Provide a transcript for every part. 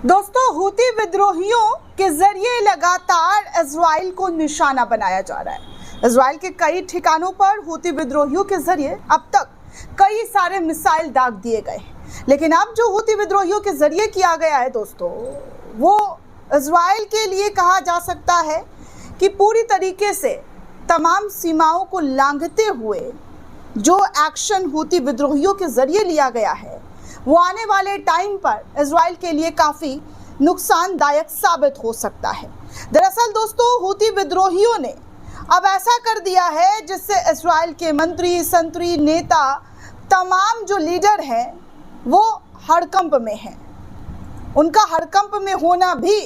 दोस्तों, हूती विद्रोहियों के जरिए लगातार इजराइल को निशाना बनाया जा रहा है। इजराइल के कई ठिकानों पर हूती विद्रोहियों के जरिए अब तक कई सारे मिसाइल दाग दिए गए, लेकिन अब जो हूती विद्रोहियों के जरिए किया गया है दोस्तों, वो इजराइल के लिए कहा जा सकता है कि पूरी तरीके से तमाम सीमाओं को लांघते हुए जो एक्शन हूती विद्रोहियों के जरिए लिया गया है वो आने वाले टाइम पर इजराइल के लिए काफ़ी नुकसानदायक साबित हो सकता है। दरअसल दोस्तों, हूती विद्रोहियों ने अब ऐसा कर दिया है जिससे इजराइल के मंत्री, संतरी, नेता, तमाम जो लीडर हैं वो हड़कंप में हैं। उनका हड़कंप में होना भी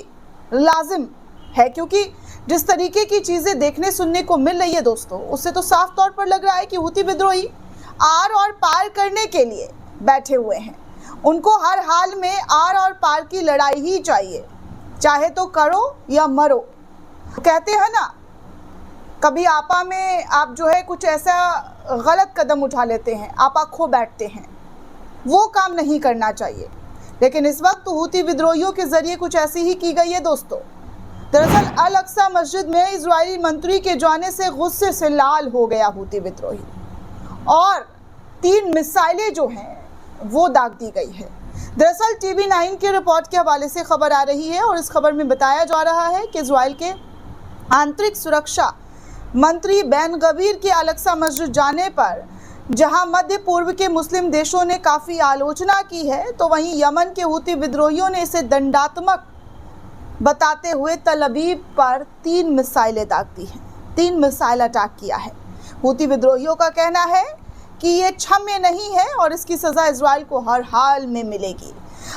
लाजिम है, क्योंकि जिस तरीके की चीज़ें देखने सुनने को मिल रही है दोस्तों, उससे तो साफ तौर पर लग रहा है कि हूती विद्रोही आर और पार करने के लिए बैठे हुए हैं। उनको हर हाल में आर और पार की लड़ाई ही चाहिए, चाहे तो करो या मरो। कहते हैं ना, कभी आपा में आप जो है कुछ ऐसा गलत कदम उठा लेते हैं, आपा खो बैठते हैं, वो काम नहीं करना चाहिए। लेकिन इस वक्त हूती विद्रोहियों के जरिए कुछ ऐसी ही की गई है दोस्तों। दरअसल अल अक्सा मस्जिद में इजरायली मंत्री के जाने से गुस्से से लाल हो गया हूती विद्रोही और 3 मिसाइलें जो हैं वो दाग दी गई है। दरअसल TV9 के रिपोर्ट के हवाले से खबर आ रही है और इस खबर में बताया जा रहा है कि इजराइल के आंतरिक सुरक्षा मंत्री बैन गवीर के अल अक्सा मस्जिद जाने पर जहां मध्य पूर्व के मुस्लिम देशों ने काफ़ी आलोचना की है, तो वहीं यमन के हूती विद्रोहियों ने इसे दंडात्मक बताते हुए तल अवीव पर 3 मिसाइलें दाग दी हैं। 3 मिसाइल अटैक किया है। हूती विद्रोहियों का कहना है कि ये क्षम्य नहीं है और इसकी सज़ा इजराइल को हर हाल में मिलेगी।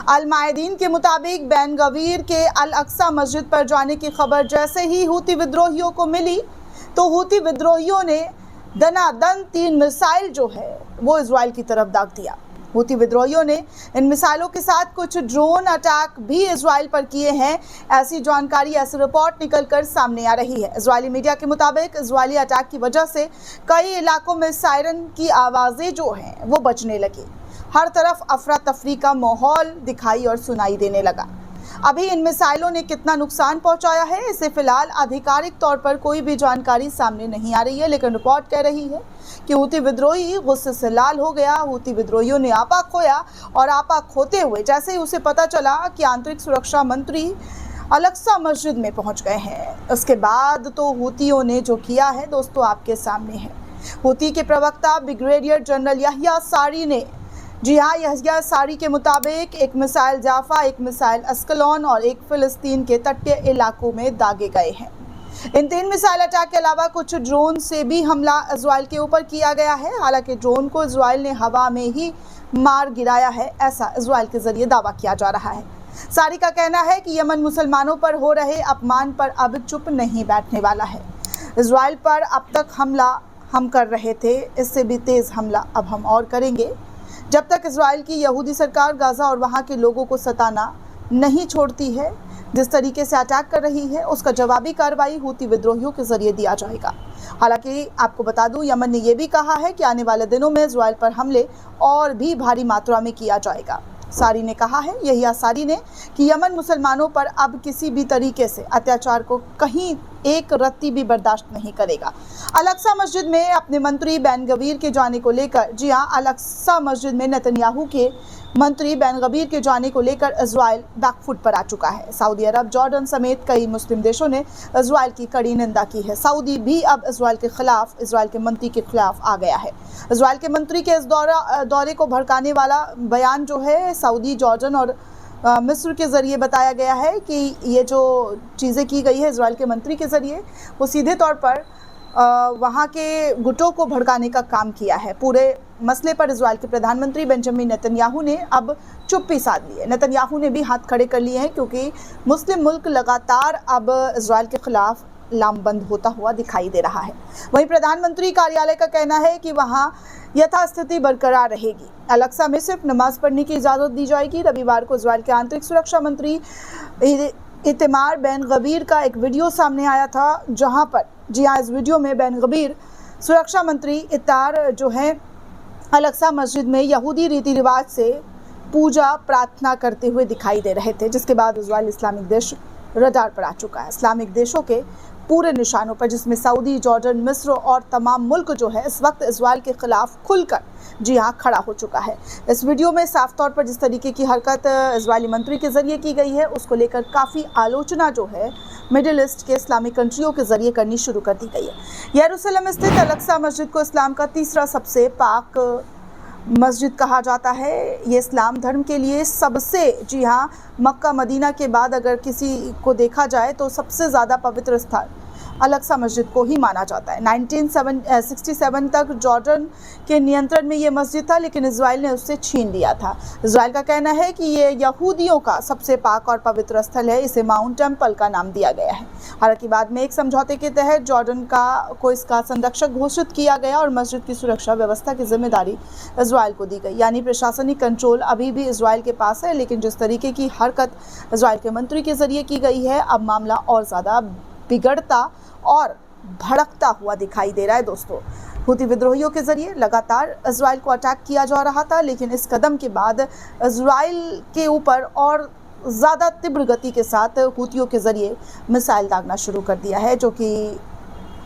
अल मायदीन के मुताबिक बैन गवीर के अल अक्सा मस्जिद पर जाने की खबर जैसे ही हूती विद्रोहियों को मिली, तो हूती विद्रोहियों ने दनादन 3 मिसाइल जो है वो इजराइल की तरफ दाग दिया। हूती विद्रोहियों ने इन मिसाइलों के साथ कुछ ड्रोन अटैक भी इजराइल पर किए हैं। ऐसी जानकारी, ऐसी रिपोर्ट निकलकर सामने आ रही है। इजरायली मीडिया के मुताबिक इजरायली अटैक की वजह से कई इलाकों में सायरन की आवाज़ें जो हैं वो बजने लगी। हर तरफ अफरा तफरी का माहौल दिखाई और सुनाई देने लगा। अभी इन मिसाइलों ने कितना नुकसान पहुंचाया है, इसे फिलहाल आधिकारिक तौर पर कोई भी जानकारी सामने नहीं आ रही है, लेकिन रिपोर्ट कह रही है कि हूती विद्रोही गुस्से से लाल हो गया। हूती विद्रोहियों ने आपा खोया और आपा खोते हुए जैसे ही उसे पता चला कि आंतरिक सुरक्षा मंत्री अल अक्सा मस्जिद में पहुंच गए हैं, उसके बाद तो हूतियों ने जो किया है दोस्तों आपके सामने है। हूती के प्रवक्ता ब्रिगेडियर जनरल यहया सारी ने, जी हाँ, यहया सारी के मुताबिक 1 मिसाइल जाफा, 1 मिसाइल अस्कलोन और 1 फिलिस्तीन के तटीय इलाकों में दागे गए हैं। इन 3 मिसाइल अटैक के अलावा कुछ ड्रोन से भी हमला इजराइल के ऊपर किया गया है। हालांकि ड्रोन को इजराइल ने हवा में ही मार गिराया है, ऐसा इजराइल के जरिए दावा किया जा रहा है। सारी का कहना है कि यमन मुसलमानों पर हो रहे अपमान पर अब चुप नहीं बैठने वाला है। इजराइल पर अब तक हमला हम कर रहे थे, इससे भी तेज़ हमला अब हम और करेंगे। जब तक इजराइल की यहूदी सरकार गाज़ा और वहाँ के लोगों को सताना नहीं छोड़ती है, जिस तरीके से अटैक कर रही है, उसका जवाबी कार्रवाई हूती विद्रोहियों के जरिए दिया जाएगा। हालांकि आपको बता दूं, यमन ने यह भी कहा है कि आने वाले दिनों में इजराइल पर हमले और भी भारी मात्रा में किया जाएगा। सारी ने कहा है, यही सारी ने, कि यमन मुसलमानों पर अब किसी भी तरीके से अत्याचार को कहीं एक रत्ती भी बर्दाश्त नहीं करेगा। अल अक्सा मस्जिद में अपने मंत्री बैन गवीर के जाने को लेकर, जी हाँ, अल अक्सा मस्जिद में नेतन्याहू के मंत्री बैन गवीर के जाने को लेकर इजराइल बैकफुट पर आ चुका है। सऊदी अरब, जॉर्डन समेत कई मुस्लिम देशों ने इजराइल की कड़ी निंदा की है। सऊदी भी अब इजराइल के खिलाफ, इजराइल के मंत्री के खिलाफ आ गया है। इजराइल के मंत्री के इस दौरे को भड़काने वाला बयान जो है सऊदी, जॉर्डन और मिस्र के ज़रिए बताया गया है कि ये जो चीज़ें की गई है इजराइल के मंत्री के ज़रिए, वो सीधे तौर पर वहाँ के गुटों को भड़काने का काम किया है। पूरे मसले पर इजराइल के प्रधानमंत्री बेंजामिन नेतन्याहू ने अब चुप्पी साध ली है। नेतन्याहू ने भी हाथ खड़े कर लिए हैं, क्योंकि मुस्लिम मुल्क लगातार अब इजराइल के खिलाफ लामबंद होता हुआ दिखाई दे रहा है। वहीं प्रधानमंत्री कार्यालय का कहना है कि वहाँ यथास्थिति बरकरार रहेगी। अल अक्सा में सिर्फ नमाज पढ़ने की इजाज़त दी जाएगी। रविवार को इजराइल के आंतरिक सुरक्षा मंत्री इतमार बैन गवीर का एक वीडियो सामने आया था, जहां पर, जी हाँ, इस वीडियो में बैन गवीर सुरक्षा मंत्री इतार जो है अल अक्सा मस्जिद में यहूदी रीति रिवाज से पूजा प्रार्थना करते हुए दिखाई दे रहे थे, जिसके बाद इजराइल इस्लामिक देश रडार पर आ चुका है। इस्लामिक देशों के पूरे निशानों पर, जिसमें सऊदी, जॉर्डन, मिस्र और तमाम मुल्क जो है इस वक्त इजराइल के खिलाफ खुलकर जी हाँ खड़ा हो चुका है। इस वीडियो में साफ तौर पर जिस तरीके की हरकत इजरायली मंत्री के जरिए की गई है, उसको लेकर काफ़ी आलोचना जो है मिडिल ईस्ट के इस्लामिक कंट्रियों के जरिए करनी शुरू कर दी गई है। यरूशलेम स्थित अल-अक्सा मस्जिद को इस्लाम का तीसरा सबसे पाक मस्जिद कहा जाता है। ये इस्लाम धर्म के लिए सबसे जी हाँ मक्का मदीना के बाद अगर किसी को देखा जाए तो सबसे ज़्यादा पवित्र स्थान अल-अक्सा मस्जिद को ही माना जाता है। 1967 तक जॉर्डन के नियंत्रण में ये मस्जिद था, लेकिन इजराइल ने उससे छीन लिया था। इजराइल का कहना है कि ये यहूदियों का सबसे पाक और पवित्र स्थल है, इसे माउंट टेम्पल का नाम दिया गया है। हालांकि बाद में एक समझौते के तहत जॉर्डन को इसका संरक्षक घोषित किया गया और मस्जिद की सुरक्षा व्यवस्था की जिम्मेदारी इजराइल को दी गई। यानी प्रशासनिक कंट्रोल अभी भी इजराइल के पास है, लेकिन जिस तरीके की हरकत इजराइल के मंत्री के जरिए की गई है, अब मामला और ज़्यादा बिगड़ता और भड़कता हुआ दिखाई दे रहा है। दोस्तों, हुती विद्रोहियों के जरिए लगातार इजराइल को अटैक किया जा रहा था, लेकिन इस कदम के बाद इजराइल के ऊपर और ज़्यादा तीव्र गति के साथ हुतियों के जरिए मिसाइल दागना शुरू कर दिया है, जो कि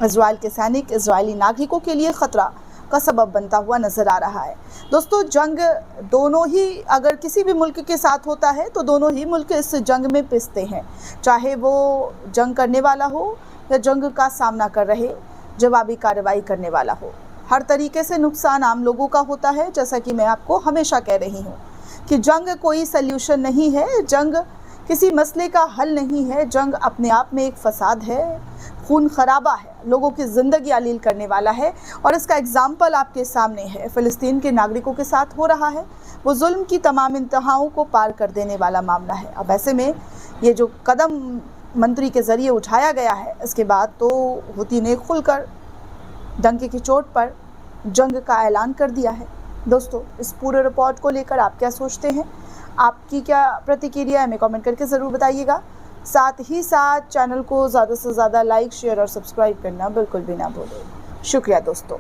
इजराइल के सैनिक, इजरायली नागरिकों के लिए ख़तरा का सबब बनता हुआ नज़र आ रहा है। दोस्तों, जंग दोनों ही अगर किसी भी मुल्क के साथ होता है तो दोनों ही मुल्क इस जंग में पिसते हैं, चाहे वो जंग करने वाला हो या जंग का सामना कर रहे जवाबी कार्रवाई करने वाला हो। हर तरीके से नुकसान आम लोगों का होता है। जैसा कि मैं आपको हमेशा कह रही हूँ कि जंग कोई सल्यूशन नहीं है, जंग किसी मसले का हल नहीं है, जंग अपने आप में एक फसाद है, खून खराबा है, लोगों की ज़िंदगी अलील करने वाला है। और इसका एग्जाम्पल आपके सामने है, फ़िलिस्तीन के नागरिकों के साथ हो रहा है। वो जुल्म की तमाम इंतहाओं को पार कर देने वाला मामला है। अब ऐसे में ये जो कदम मंत्री के ज़रिए उठाया गया है, इसके बाद तो हुती ने खुलकर डंके की चोट पर जंग का ऐलान कर दिया है। दोस्तों, इस पूरे रिपोर्ट को लेकर आप क्या सोचते हैं? आपकी क्या प्रतिक्रिया है? हमें कमेंट करके ज़रूर बताइएगा। साथ ही साथ चैनल को ज़्यादा से ज़्यादा लाइक, शेयर और सब्सक्राइब करना बिल्कुल भी ना भूलें। शुक्रिया दोस्तों।